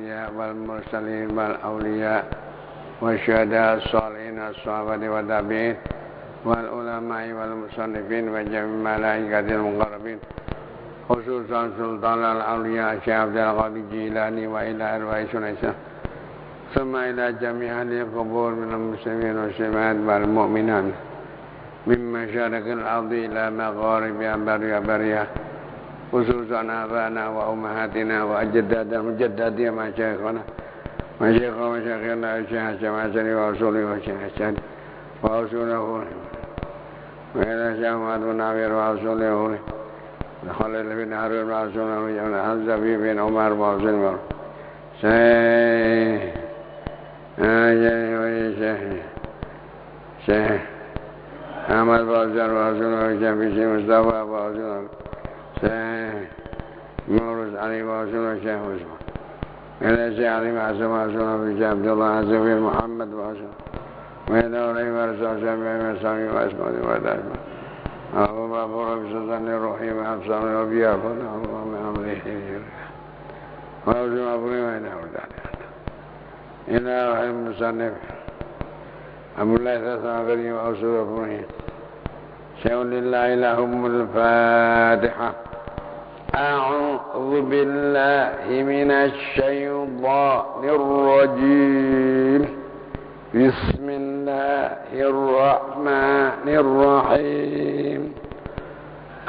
الأنبياء والمرسلين والأولياء والشهداء الصالحين الصحابة والتابعين والعلماء والمصنفين وجميع الملائكة المقربين خصوصا سلطان الأولياء الشيخ عبد القادر الجيلاني وإلى أرواح سنيسة ثم إلى جميع أهل القبور من المسلمين والمسلمات والمؤمنات من مشارق الأرض إلى مغاربها بريها خصوصا آبائنا وأمهاتنا وأجدادنا وجداتنا مشايخنا ومشايخنا الشيخ الشماسري وأصوله والشيخ الشهد وأصوله وإلى الشيخ محمد بن عامر وأصوله خالد بن هارون وأصوله حمزة بن عمر وأصوله شيخ أحمد بازار وأصوله شيخ مصطفى وأصوله مورس علي وأصوله شيخ عثمان إلى شيخ علي معصوم وأصوله في عبد الله عزوي محمد وأصوله وإلى علي ورسول شيخ مسامي وأسماء ودائما أبو بابور بسلطان الرحيم وأبصار الأبياء فنعم من أمره وأوزم أبوه وإنه إلى رحم المصنف أبو الله ثلاثة وأصول أبوه شيء لله لهم الفاتحة أعوذ بالله من الشيطان الرجيم بسم الله الرحمن الرحيم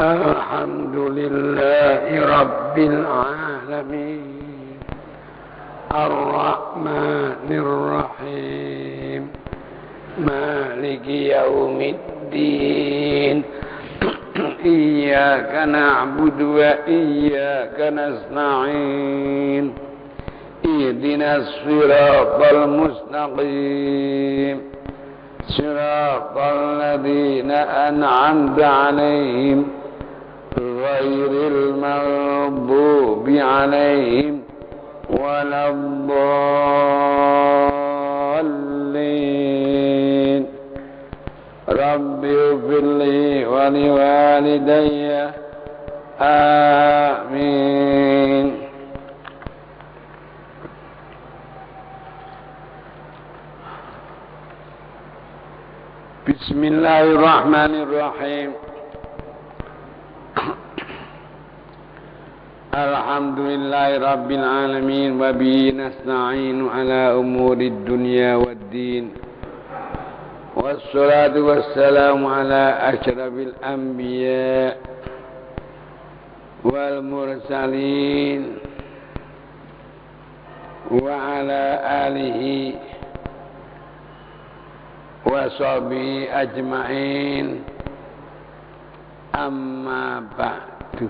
الحمد لله رب العالمين الرحمن الرحيم مالك يوم الدين إياك نعبد وإياك نستعين اهدنا الصراط المستقيم صراط الذين أنعمت عليهم غير المغضوب عليهم ولا الضالين رب اغفر لي ولوالدي آمين. بسم الله الرحمن الرحيم الحمد لله رب العالمين وبه نستعين على أمور الدنيا والدين والصلاة والسلام على أشرف الأنبياء والمرسلين وعلى آله وصحبه أجمعين أما بعد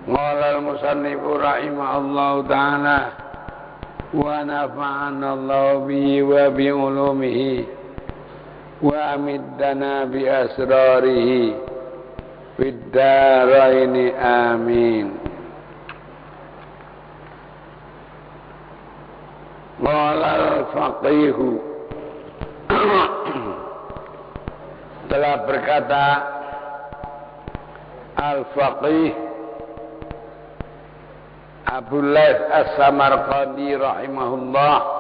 قال المصنف رحمه الله تعالى ونفعنا الله به وبعلومه وأمدنا بأسراره في الدارين آمين. قال الفقيه telah berkata al-faqih Abu Laits As-Samarqandi rahimahullah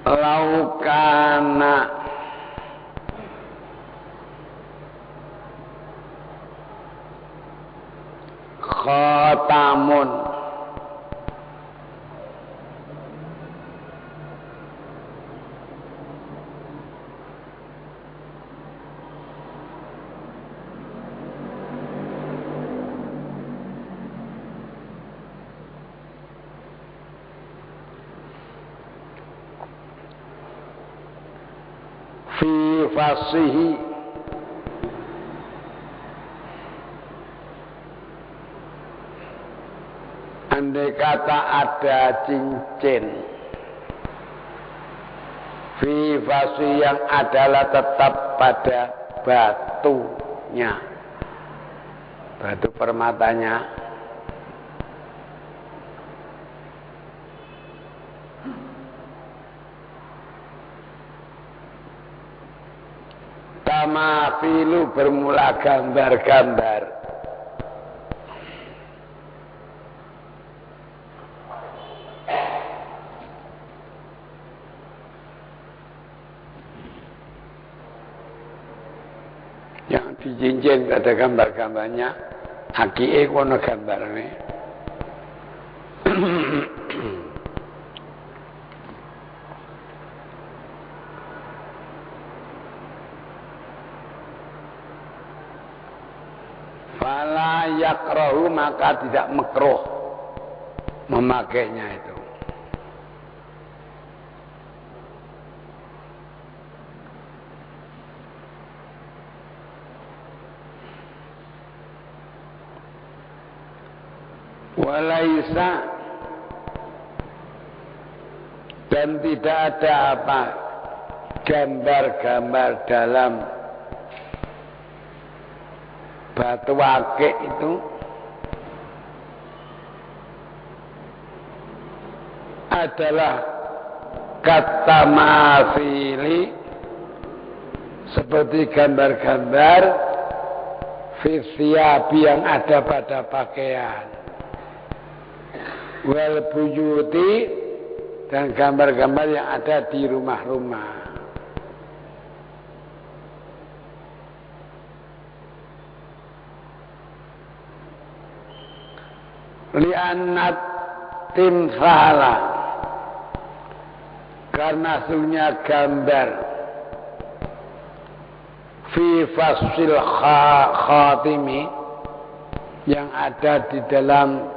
laukana khatamun fi fasihi andai kata ada cincin fi fasihi yang adalah tetap pada batunya batu permatanya. Tamafilu bermula gambar-gambar. Yang di cincin ada gambar-gambarnya, hakike kono gambarnya. Fala yakrahu, maka tidak makruh memakainya itu. Walaisa, dan tidak ada apa gambar-gambar dalam batu akik itu adalah kata mafili, seperti gambar-gambar fisiabi yang ada pada pakaian, wal buyuti, dan gambar-gambar yang ada di rumah-rumah. Li'annat timsalah, karena sesungguhnya gambar fi fasil khatimi, yang ada di dalam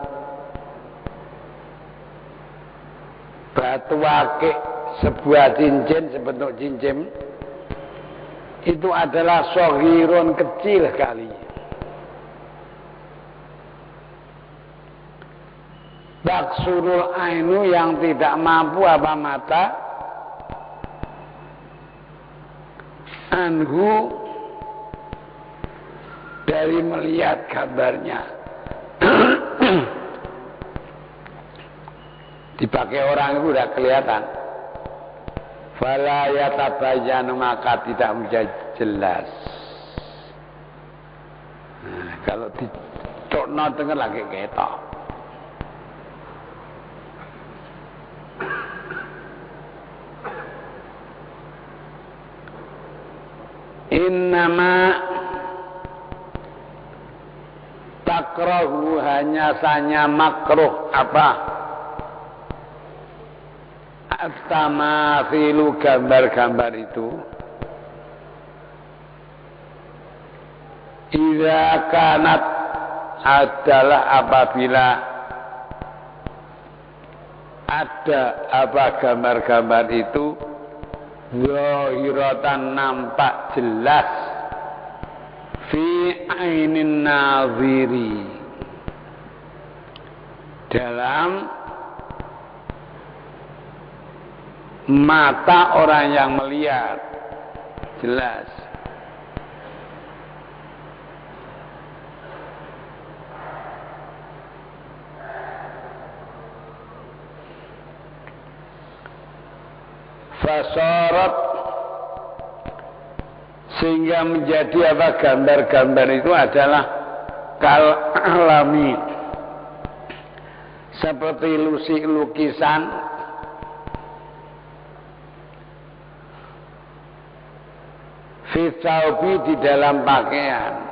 batu akik sebuah cincin, sebentuk cincin, itu adalah soghirun, kecil kali. Baksurul ainu, yang tidak mampu apa mata, anhu, dari melihat gambarnya. Dipakai orang itu sudah kelihatan. Fala yatabayyanu, maka tidak menjadi jelas. Nah, kalau dicokno dengar lagi ketok. Innama takrahu, hanya saja makruh apa? At-tamatsilu, gambar-gambar itu. Idza kanat, adalah apabila ada apa gambar-gambar itu zahiratan, nampak jelas, fi ainin naziri, dalam mata orang yang melihat, jelas. Fasarat, sehingga menjadi apa, gambar-gambar itu adalah kal alami, seperti lukisan fitaubi, di dalam pakaian.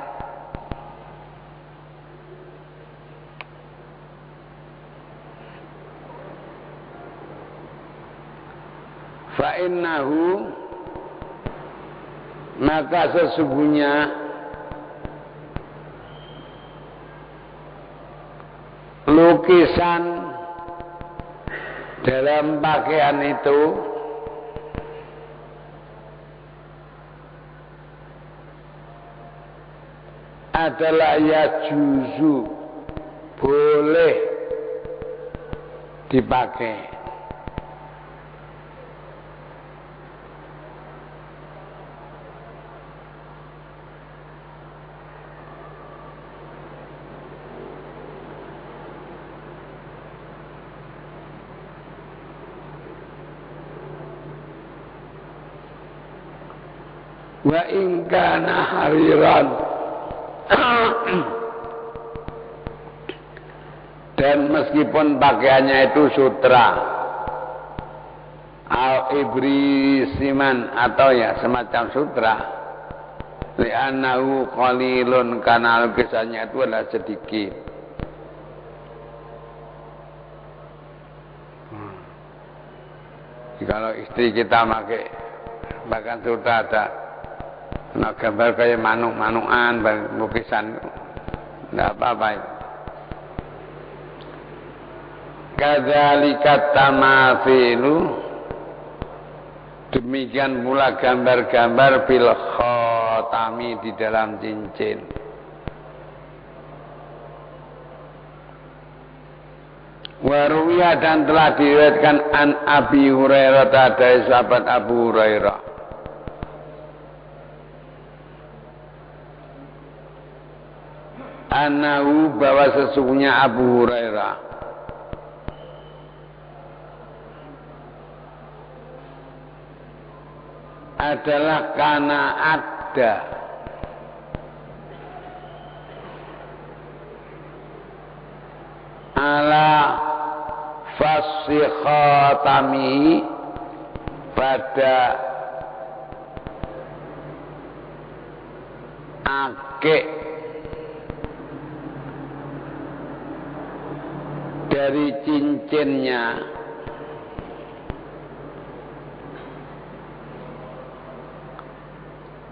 Fa'innahu, maka sesungguhnya lukisan dalam pakaian itu adalah yajuzu, boleh dipakai. Wa in kana hariran. Dan meskipun pakaiannya itu sutra, al-ibrisiman atau ya semacam sutra, li'annahu qalilun karena lukisannya itu adalah sedikit. Kalau istri kita pakai bahkan sutra ada gambar kayak manuk-manukan, lukisan, tidak apa-apa itu. Kadzalika tamathilu, demikian pula gambar-gambar bil khatami di dalam cincin. Waruya dan telah diriwayatkan an Abi Hurairah dari sahabat Abu Hurairah. Anahu bahwa sesungguhnya Abu Hurairah adalah karena ada ala fasikhatami pada akik dari cincinnya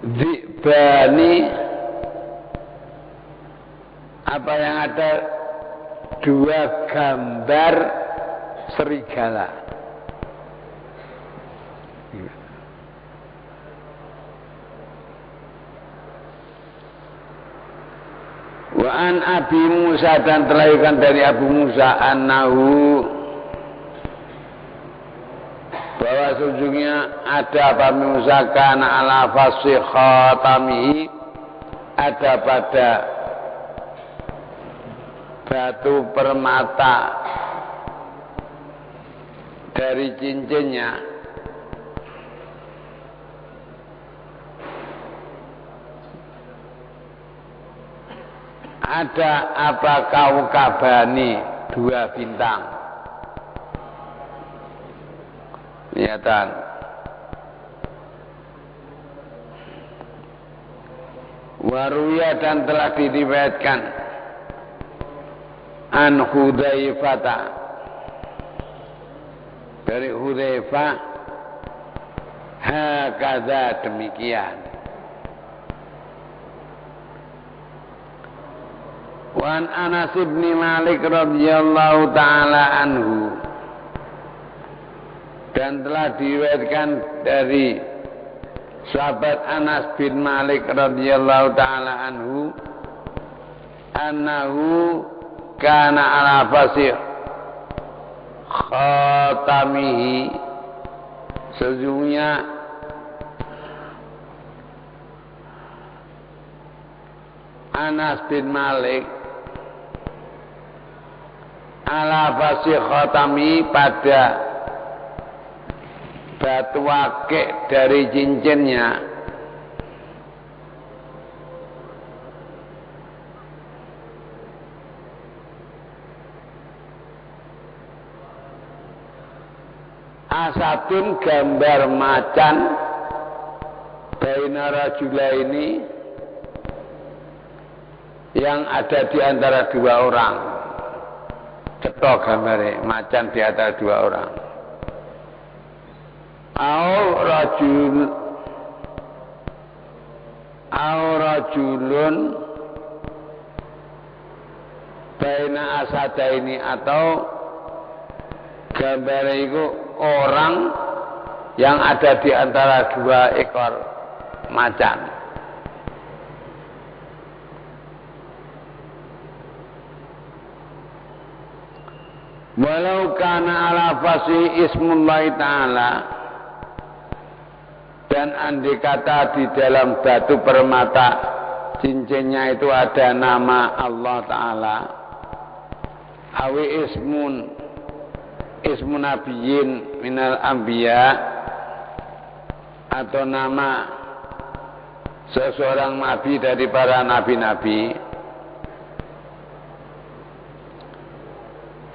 Dzibani, apa yang ada dua gambar serigala. Wa an Abi Musa dan terlahirkan dari Abu Musa annahu bahwa sesungguhnya ada Abu Musa kana ala fasikhatamihi, ada pada batu permata dari cincinnya ada apa kaukabani, dua bintang. Lihatan. Waruya dan telah diriwayatkan an Hudzaifah dari Hudzaifah hakadha demikian. Wan Anas bin Malik radhiyallahu taala anhu dan telah diriwayatkan dari sahabat Anas bin Malik radhiyallahu taala anhu annahu kana ala fasih khatamihi, sesungguhnya Anas bin Malik ala fasih khatami pada batu akik dari cincinnya asatun gambar macan baina rajula ini yang ada di antara dua orang. Cetok gambarnya macan di antara dua orang. Rajulun baina asada ini, atau gambar itu orang yang ada di antara dua ekor macan. Walau kana ala fasi ismullahi ta'ala, dan andai kata di dalam batu permata cincinnya itu ada nama Allah Ta'ala, awi ismun nabiyyin minal anbiya, atau nama seseorang nabi dari para nabi-nabi,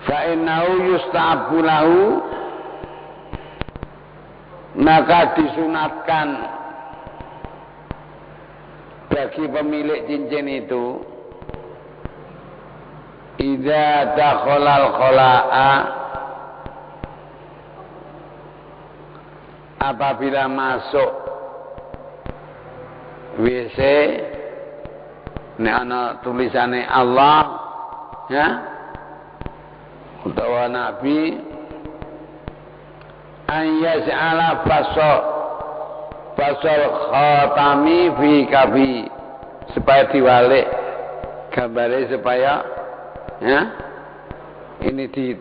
fa innahu yustahabbu lahu, maka disunatkan bagi pemilik cincin itu, idza dakhalal khala'a, apabila masuk WC, nek ana tulisane Allah ya utawa nabi, an yaj'ala basal khatami fi kafi, supaya diwalik gambare, supaya ya ini di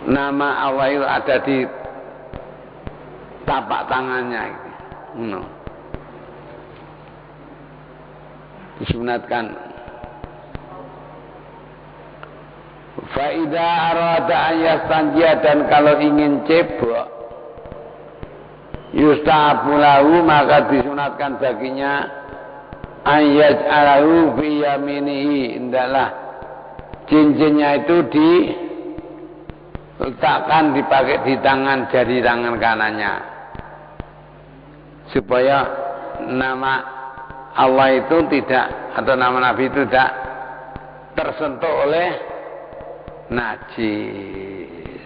nama Allah itu ada di tapak tangannya gitu. Disunatkan. Faida arada ayastanjia, dan kalau ingin cebok, yustahabu lahu, maka disunatkan baginya ayat alahu fi yaminihi, hendaklah cincinnya itu diletakkan, dipakai di tangan, jari tangan kanannya, supaya nama Allah itu tidak, atau nama Nabi itu tidak tersentuh oleh najis.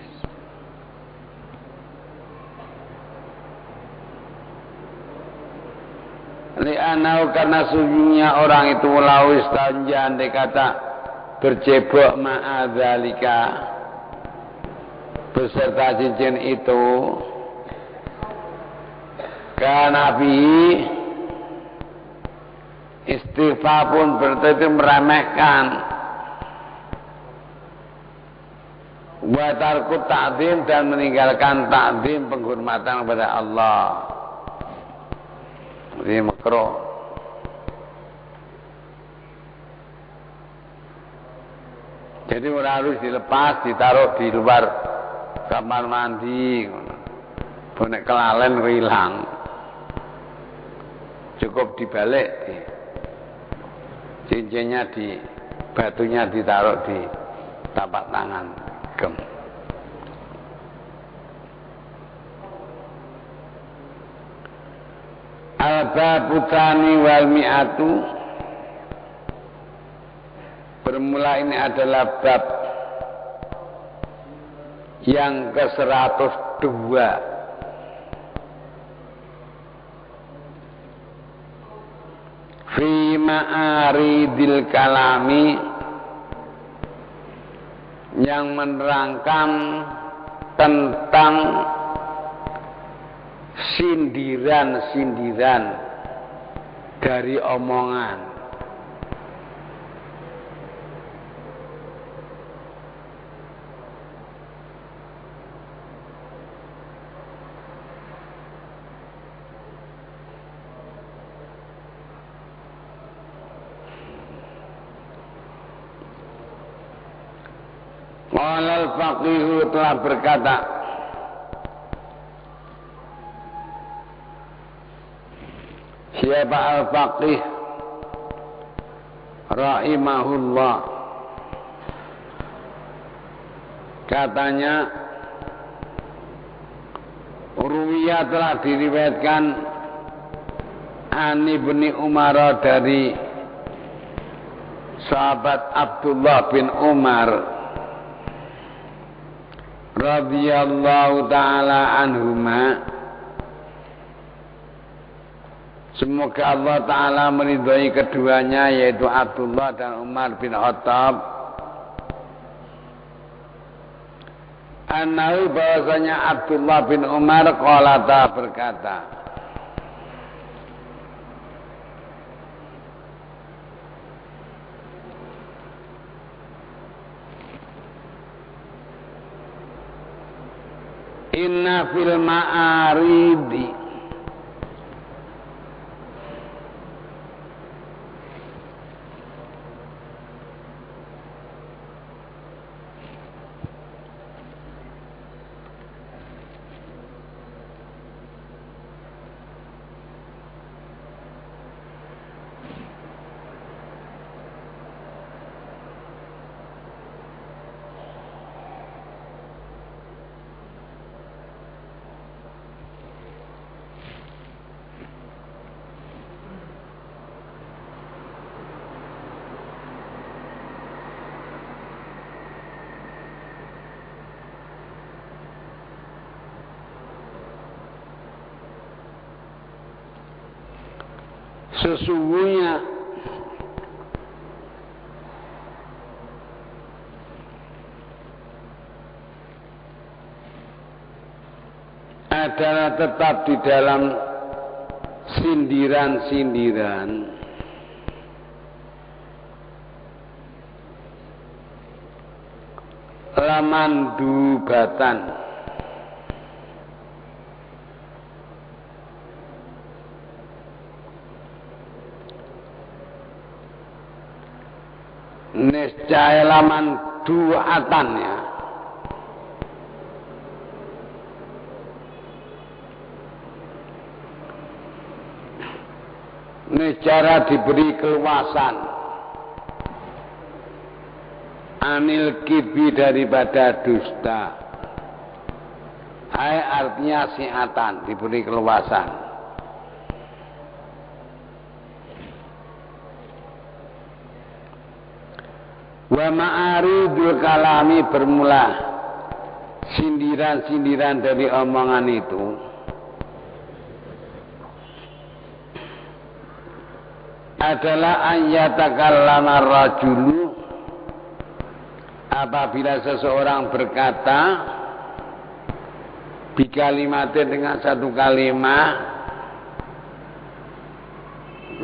Li'anau, karena sungguhnya orang itu lau istanja, andai kata bercebok ma'adzalika, beserta cincin itu, karena bihi istighfar pun berarti meremehkan, wa tarku ta'zim, dan meninggalkan ta'zim, penghormatan kepada Allah. Ini makruh. Jadi orang harus dilepas, ditaruh di luar kamar mandi, bonek kelalen hilang, cukup dibalik, cincinnya di batunya ditaruh di tapak tangan, gem. Al-babutani wal mi'atu, bermula ini adalah bab yang ke-102. Fi ma'aridil kalami, yang menerangkan tentang sindiran-sindiran dari omongan. Qala al-faqihu, telah berkata siapa al-faqih rahimahullah, katanya ruwiyah, telah diriwayatkan Ani bin Umar, dari sahabat Abdullah bin Umar radhiyallahu ta'ala anhuma, semoga Allah ta'ala meridhai keduanya, yaitu Abdullah dan Umar bin Khattab, annahu, bahwasanya Abdullah bin Umar qalata, berkata, inna fil ma'aridi, Sesungguhnya adalah tetap di dalam sindiran-sindiran lamandubatan niscaya lamanduatan ya. Cara diberi keluasan anil kibi daripada dusta. Hai artinya siatan, diberi keluasan. Wa ma'aridul kalami bermula sindiran-sindiran dari omongan itu. Adalah ayyatakallama rajulu apabila seseorang berkata bikalimatin dengan satu kalimat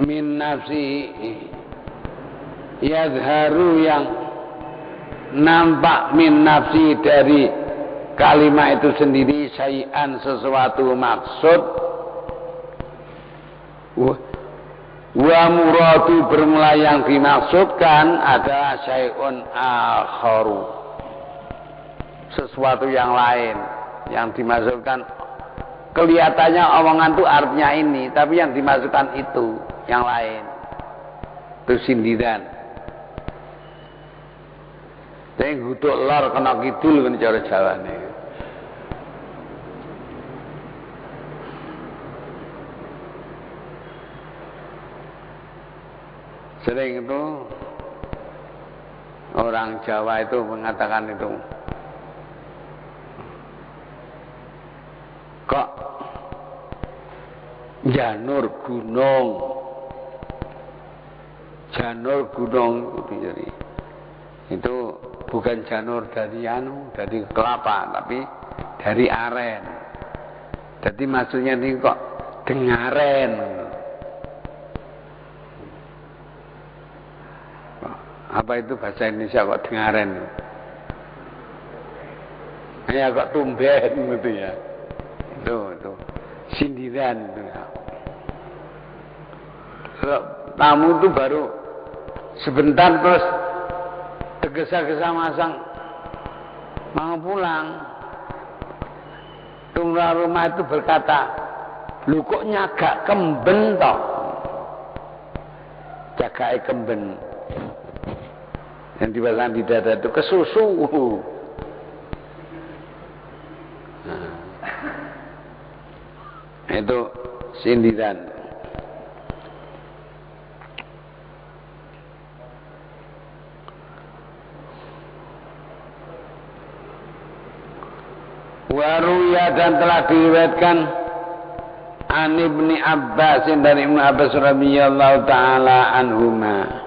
min nafsi yadharu yang nampak min nafsi dari kalimat itu sendiri syai'an sesuatu maksud wa muradu bermula yang dimaksudkan adalah syai'un akharu, sesuatu yang lain yang dimaksudkan. Kelihatannya omongan itu artinya ini, tapi yang dimaksudkan itu yang lain. Itu sindiran. Sing huduk lor kena kidul kan cara Jawane. Sering itu orang Jawa itu mengatakan itu, kok janur gunung itu jadi itu bukan janur dari dari kelapa, tapi dari aren. Jadi maksudnya ini kok dengaren. Apa itu bahasa Indonesia kok dengaren? Ya kok tumben gitu ya. Itu sindiran itu ya. Kalau tamu itu baru sebentar terus tergesa-gesa masang mau pulang. Tumbal rumah itu berkata, "Lu kok nyagak kemben toh?" Jagae kemben. Yang dipasang di dada itu kesusu. Nah, itu sindiran. Waruya dan telah diriwayatkan an Ibni Abbas dari Ibnu Abbas radhiyallahu taala anhuma.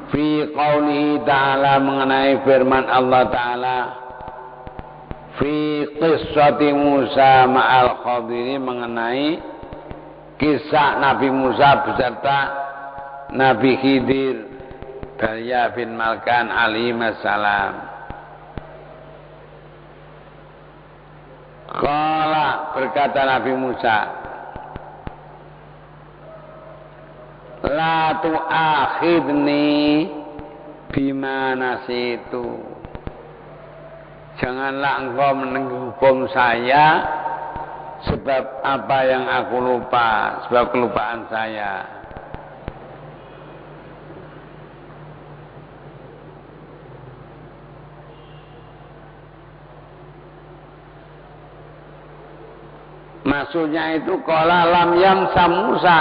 Fi qaulihi ta'ala mengenai firman Allah ta'ala fi qissati Musa ma'al Khadiri mengenai kisah Nabi Musa beserta Nabi Khidir Darya bin Malkan alaihi salam. Qala berkata Nabi Musa, la tu'akhidni bima nasitu. Janganlah engkau menghukum saya sebab apa yang aku lupa, sebab kelupaan saya. Maksudnya itu qala lam yamsa Musa.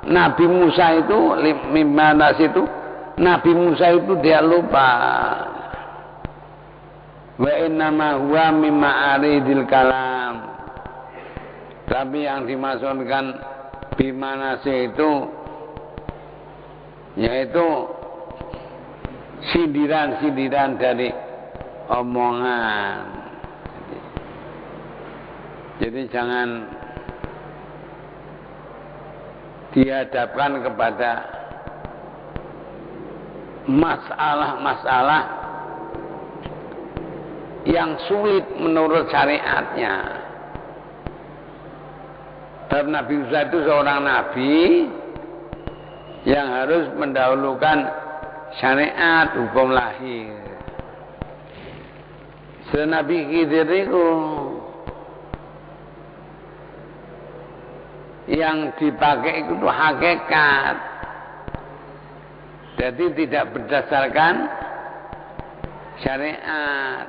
Nabi Musa itu mimanas itu Nabi Musa itu dia lupa. Wa innama huwa mimma aridil kalam. Tapi yang dimaksudkan Bimanase itu yaitu sindiran-sindiran dari omongan. Jadi jangan dihadapkan kepada masalah-masalah yang sulit menurut syariatnya. Dan Nabi Musa itu seorang nabi yang harus mendahulukan syariat hukum lahir. Nabi Khidir itu yang dipakai itu hakikat. Jadi tidak berdasarkan syariat.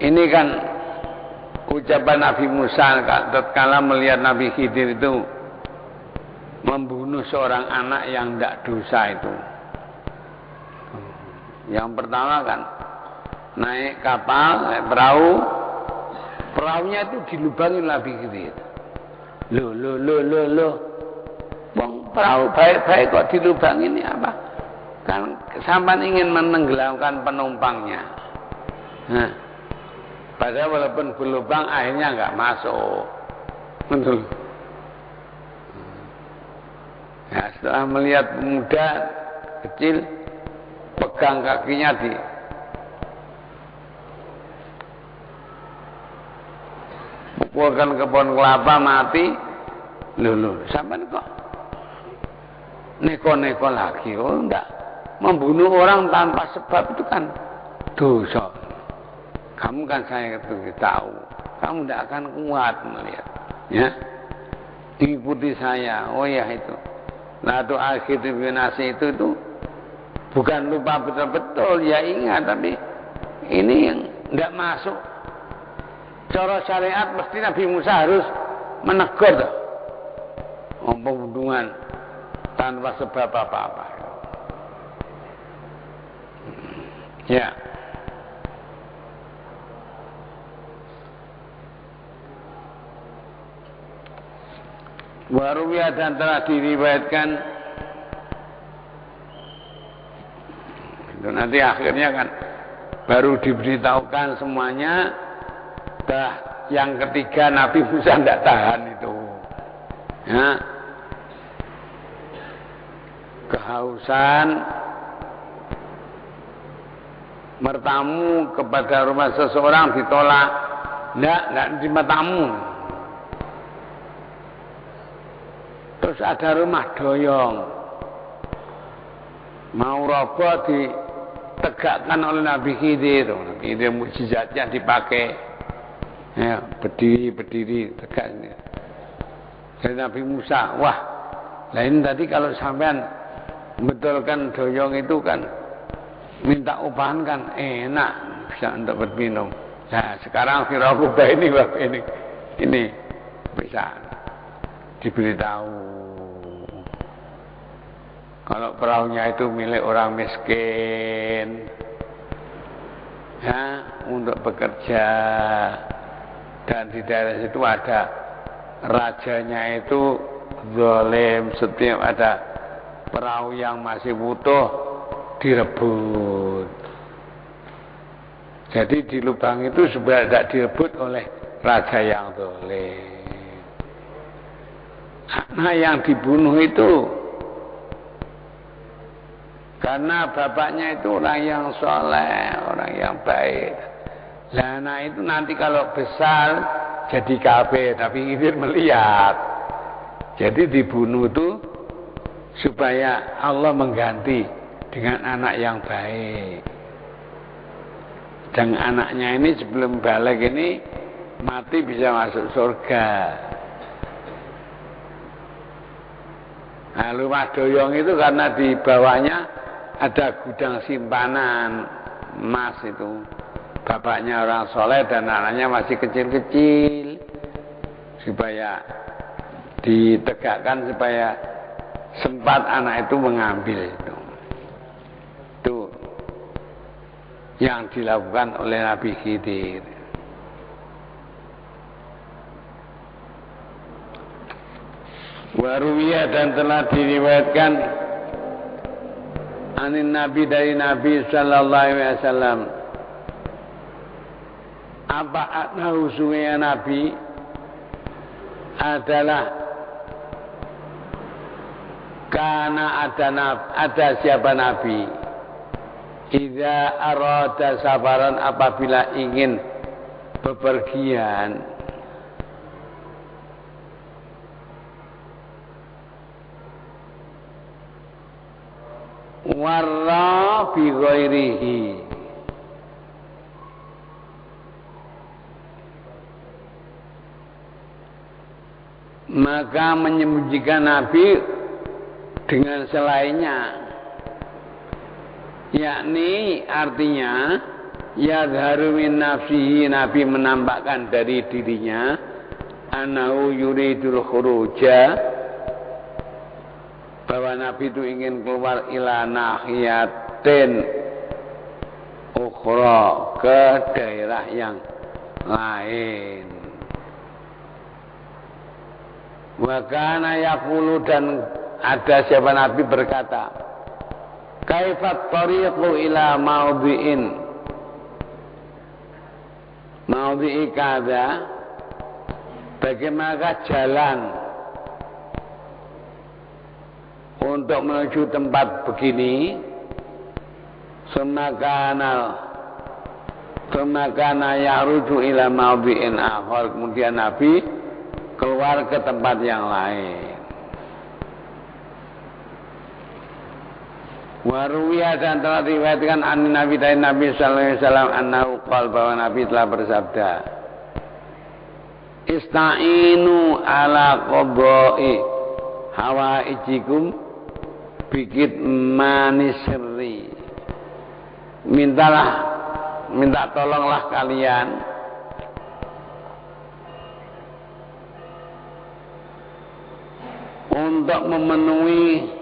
Ini kan ucapan Nabi Musa tatkala melihat Nabi Khidir itu membunuh seorang anak yang tidak dosa itu. Yang pertama kan naik kapal, naik perahu, perahunya itu dilubangi Nabi Khidir. Loh. Bang, perahu baik-baik kok dilubangi ini apa? Kan sampan ingin menenggelamkan penumpangnya. Nah, padahal walaupun berlubang akhirnya nggak masuk. Betul. Ya, setelah melihat pemuda kecil pegang kakinya di pukulkan ke pohon kelapa mati. Loh, sampean kok neko-neko lagi? Oh enggak, membunuh orang tanpa sebab itu kan dosa. Kamu kan saya tahu, kamu tidak akan kuat melihat, ya. Ikuti saya. Oh ya itu. Nah itu akhir binasi itu bukan lupa betul-betul, ya ingat, tapi ini yang tidak masuk. Cara syariat mesti Nabi Musa harus menegur pembunuhan tanpa sebab apa-apa. Ya. Waruwiyah dan telah diriwayatkan itu nanti akhirnya kan baru diberitahukan semuanya. Yang ketiga Nabi Musa tidak tahan itu, ya, kehausan, bertamu kepada rumah seseorang ditolak, tidak terima tamu. Terus ada rumah doyong, mau roboh ditegakkan oleh Nabi Khidir. Nabi Khidir mukjizatnya dipakai, ya, berdiri tegak. Jadi Nabi Musa, wah, lain tadi kalau sampean betulkan doyong itu kan minta upahan kan enak, bisa untuk berminum. Nah sekarang Fir'aun ini bisa diberitahu. Kalau perahunya itu milik orang miskin, ya, untuk bekerja, dan di daerah situ ada rajanya itu zalim, setiap ada perahu yang masih butuh direbut. Jadi di lubang itu sebenarnya tidak direbut oleh raja yang zalim. Anak yang dibunuh itu karena bapaknya itu orang yang soleh, orang yang baik. Nah, anak itu nanti kalau besar jadi kafir, tapi Khidir melihat. Jadi dibunuh itu supaya Allah mengganti dengan anak yang baik. Dan anaknya ini sebelum balik ini mati bisa masuk surga. Nah, rumah doyong itu karena di bawahnya ada gudang simpanan emas itu. Bapaknya orang soleh dan anaknya masih kecil-kecil. Supaya ditegakkan supaya sempat anak itu mengambil itu. Itu yang dilakukan oleh Nabi Khidir. Waruwiyah dan telah diriwayatkan anin Nabi dari Nabi sallallahu alaihi wasallam apa anausunya Nabi adalah karena ada siapa Nabi idza arada safaran apabila ingin bepergian warra bi ghairihi maka menyembunyikan Nabi dengan selainnya, yakni artinya yadharu min nafsihi, Nabi menampakkan dari dirinya annahu yuridul khuruja, bahwa Nabi itu ingin keluar ila nahiyatin ukhra, ke daerah yang lain. Wa kana yaqulu, dan ada siapa Nabi berkata, kaifat tariqu ila maudhi'i kadza, bagaimana jalan untuk menuju tempat begini. Semakana yaruju ila maudhi'in akhar, kemudian Nabi keluar ke tempat yang lain. Waruwiyah dan telah diriwayatkan an Nabi dari Nabi sallallahu alaihi wasallam annahu qala, bahwa Nabi telah bersabda, ista'inu ala qada'i hawaijikum bikit manisri, minta tolonglah kalian untuk memenuhi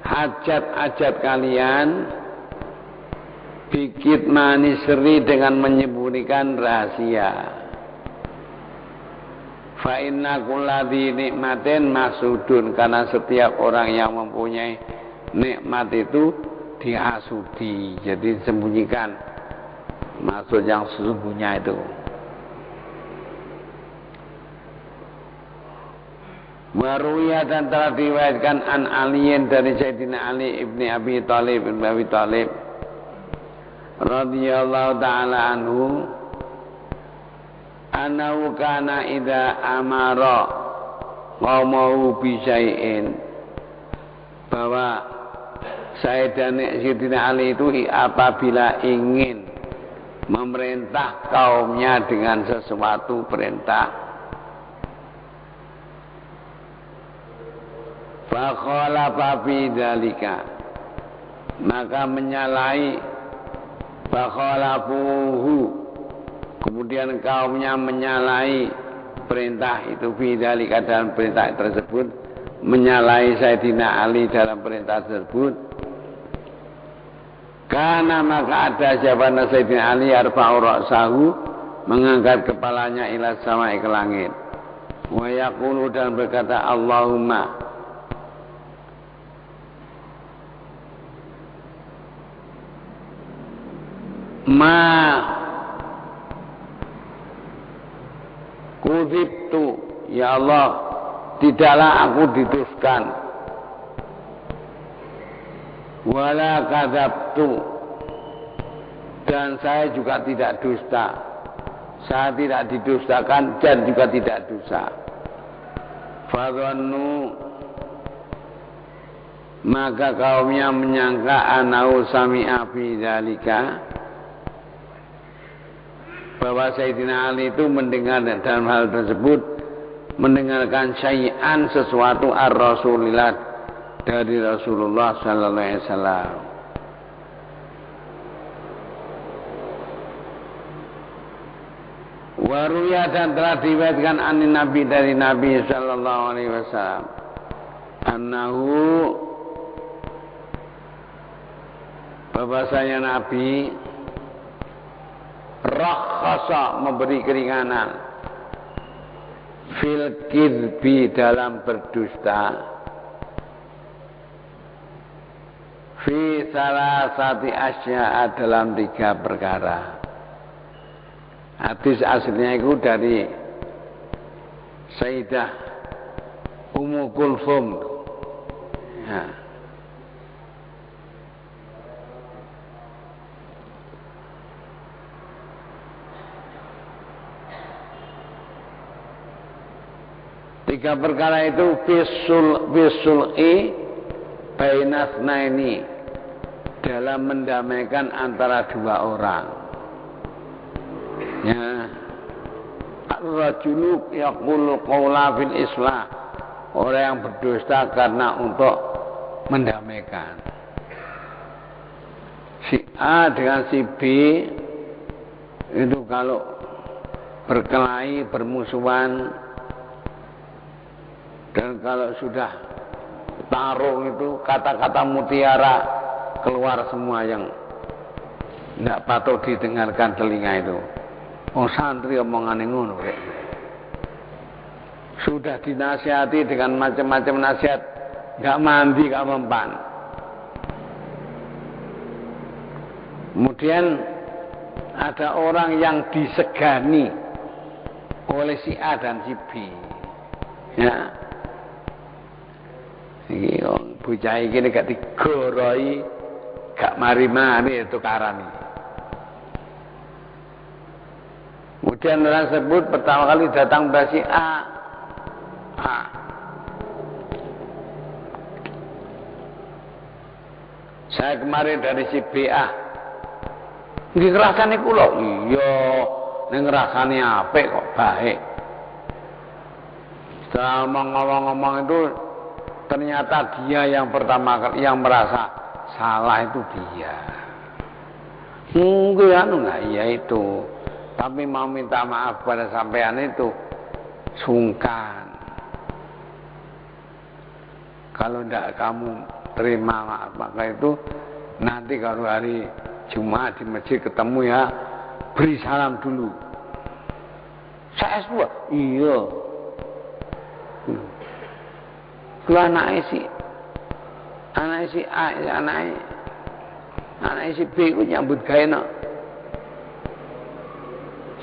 hajat-hajat kalian bikit manisri, dengan menyembunyikan rahasia. Fa inna kulladzi nikmatin masudun, karena setiap orang yang mempunyai nikmat itu dihasudi, jadi disembunyikan maksud yang sesungguhnya itu. Waruya dan telah diriwayatkan an Aliin dari Sayyidina Ali ibni Abi Thalib radhiyallahu taala anhu annahu kana idza amara qaumahu bi syai'in, bahwa Sayyidina Ali itu apabila ingin memerintah kaumnya dengan sesuatu perintah, fakhalafa fi dzalika, maka menyalahi, fakhalafuhu, kemudian kaumnya menyalahi perintah itu, fi dzalika, dalam perintah tersebut, menyalahi Sayyidina Ali dalam perintah tersebut, karena maka ada siapa Sayyidina Ali yarfa'u ra'sahu, mengangkat kepalanya ila sama'i, ke langit, wa yaqulu, dan berkata, Allahumma ma kudzibtu, ya Allah, tidaklah aku diduskan, wala kadzabtu, dan saya juga tidak dusta, saya tidak didustakan dan juga tidak dosa. Fadhannu, maka kaumnya menyangka anau sami'a fi dzalika, bahwa Sayyidina Ali itu mendengar dalam hal tersebut, mendengarkan syai'an, sesuatu ar-Rasulillah, dari Rasulullah sallallahu alaihi wasallam. Waruya dan telah diriwayatkan anin Nabi dari Nabi sallallahu alaihi wasallam annahu bahwasanya Nabi rakhasa memberi keringanan fil kidbi dalam berdusta fi salasati asya'a dalam 3 perkara. Hadis aslinya itu dari Sayyidah Ummu Kulthum. Ya. Tiga perkara itu bisul'i bainasnaini dalam mendamaikan antara 2 orang. Ya, ar-rajulu yaqulu qawla fil islah, orang yang berdusta karena untuk mendamaikan. Si A dengan si B itu kalau berkelahi, bermusuhan, dan kalau sudah tarung itu kata-kata mutiara keluar semua yang tidak patut didengarkan telinga itu. Oh santri omongan ngono rek. Sudah dinasihati dengan macam-macam nasihat, nggak mandi, nggak mempan. Kemudian ada orang yang disegani oleh si A dan si B. Ya. Iki bocah iki gak digoroi, gak mari-mari tukarane. Kemudian orang tersebut pertama kali datang ke si A. Saya kemarin dari si BA. Nggih ngrasani kula. Iya, ning ngrasani apik kok baik. Setelah ngomong-ngomong itu ternyata dia yang pertama kali yang merasa salah itu dia. Nggih anu enggak iya itu. Tapi mau minta maaf pada sampean itu sungkan. Kalau tidak kamu terima maaf, maka itu nanti kalau hari Jumat di masjid ketemu ya, beri salam dulu. Saya semua, iya. Kalau anaknya si A, anaknya si B itu nyambut gawe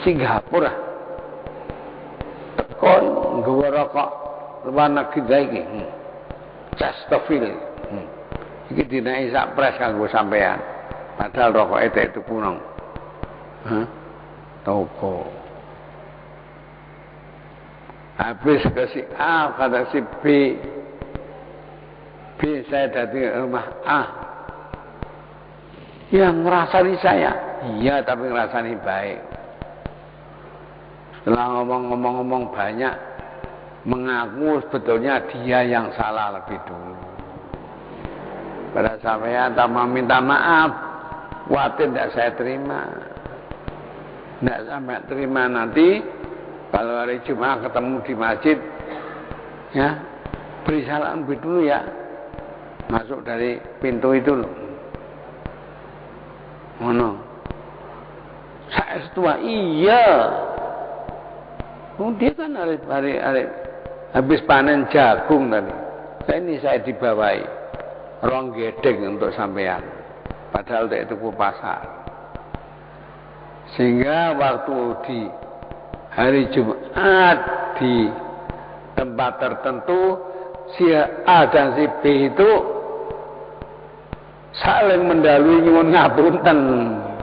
Singapura. Tekon nggawa rokok luar negeri iki. Chesterfield. Iki dinaiki sak pres kanggo sampean. Padahal rokok itu punong. Toko. Habis ke si A kata si B. B saya dari rumah A. Yang ngerasani saya. Iya tapi ngerasani baik. Setelah ngomong banyak, mengaku sebetulnya dia yang salah lebih dulu. Pada sampean tanpa minta maaf, khawatir tidak saya terima. Tidak sampai terima nanti, kalau hari Jumat ketemu di masjid, ya beri salam lebih dulu ya. Masuk dari pintu itu loh. Mana? Saya setua, iya. Dia kan hari habis panen jagung tadi. Ini saya dibawahi rong gedeng untuk sampean. Padahal itu ke pasar. Sehingga waktu di hari Jumat di tempat tertentu si A dan si B itu saling mendalui nyuwun ngapunten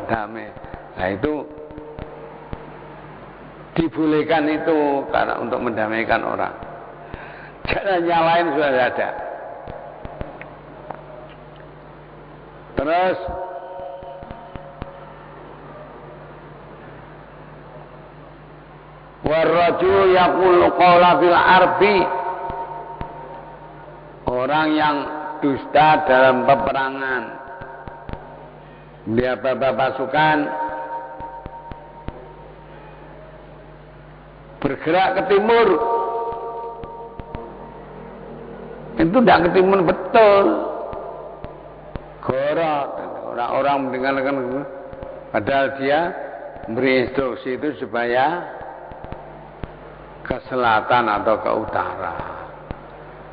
damai. Nah itu dibolehkan itu karena untuk mendamaikan orang. Caranya lain sudah ada. Terus warrajul yaqulu qawla fil arbi, orang yang dusta dalam peperangan. Dia bapak pasukan bergerak ke timur. Itu tidak ke timur betul. Gorot. Orang-orang mendengarkan, padahal dia beri instruksi itu supaya ke selatan atau ke utara.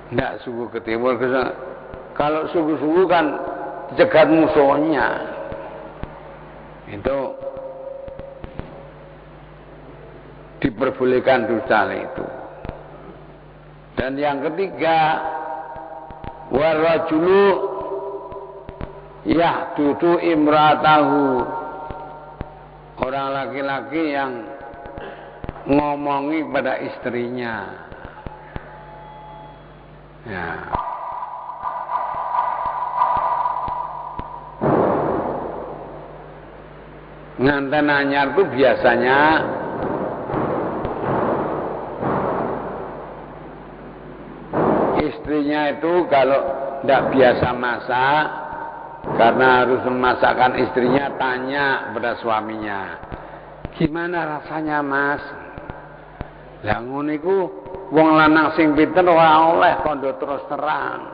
Tidak sungguh ke timur. Kalau sungguh-sungguh kan cegat musuhnya. Itu diperbolehkan dosa itu. Dan yang ketiga, warajulu yahdudu imratahu, orang laki-laki yang ngomongi pada istrinya. Ya. Nganten anyar itu biasanya istrinya itu kalau tidak biasa masak, karena harus memasakkan istrinya, tanya pada suaminya, gimana rasanya mas? Lah ngono iku wong lanang sing pinter ora oleh kondo terus terang,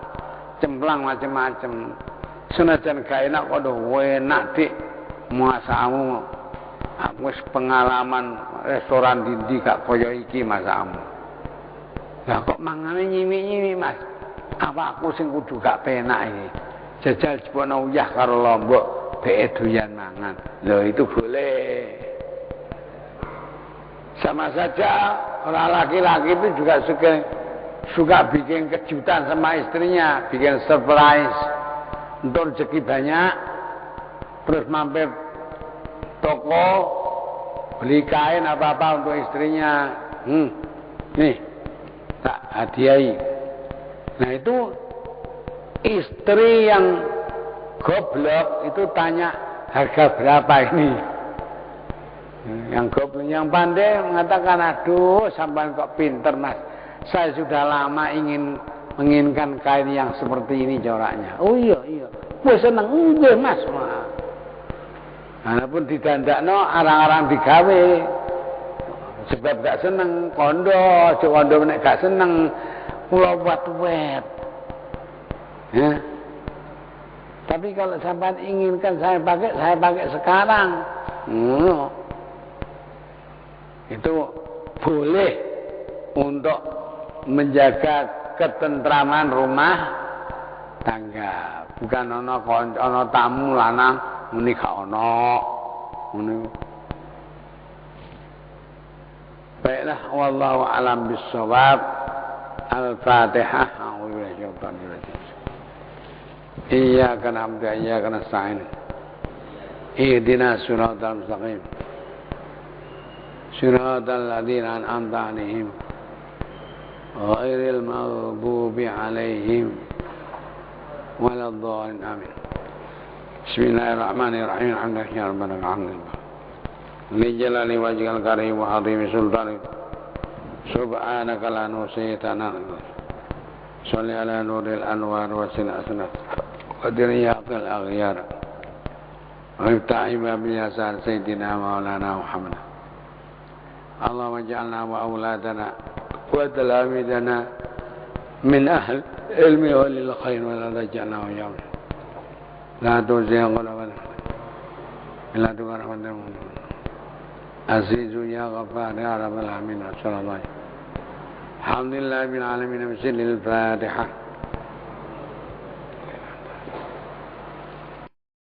cemplang macem-macem. Senajan gak enak kondo enak dik, masamu. Aku wis pengalaman restoran dindi gak kaya iki masamu. Lah kok mangane nyimi-nyimi mas? Apa aku sing kudu gak penak iki? Jajal jebono uyah karo lombok dhek doyan mangan. Lho itu boleh. Sama saja orang laki-laki itu juga suka bikin kejutan sama istrinya, bikin surprise. Untuk rezeki banyak, terus mampir toko beli kain apa-apa untuk istrinya. Nih tak hadiahi. Nah itu istri yang goblok itu tanya harga berapa ini. Yang goblok, yang pandai mengatakan, aduh sampean kok pinter mas, saya sudah lama menginginkan kain yang seperti ini coraknya. Oh iya, gue seneng, enggak mas. Walaupun didandakno arang-arang digawe, sebab gak seneng kondo, kondo nek gak seneng pulau wet. Ya. Tapi kalau sampean inginkan saya pakai sekarang. Itu boleh untuk menjaga ketentraman rumah tangga. Bukan ono tamu lanang muni gak ono. Baiklah, wallahu alam bissawab. Al-Fatihah. Iyyaka na'budu wa iyyaka nasta'in. Ihdinas siratal mustaqim. Siratal ladzina an'amta 'alaihim ghairil maghdubi 'alaihim waladdallin. Amin. Bismillahirrahmanirrahim. Alhamdulillahi rabbil alamin. Li jalali wajhikal karim wa 'azimi sultanik. Subhanaka la nuhsi thanan. Shalli ala nuril anwar wa sinasnat wa diriyaqil aghyar. Wa ibta'i babil yasar sayyidina maulana Muhammad. Allahumma ja'alna wa auladana wa talamidana min ahli ilmi wa lil khair wa la taj'alna wa yawm la tuzigh qulubana illa bi rahmatika azizu ya ghafar ya rabbal alamin. Alhamdulillah bil alamin. Bismillahil Fatihah.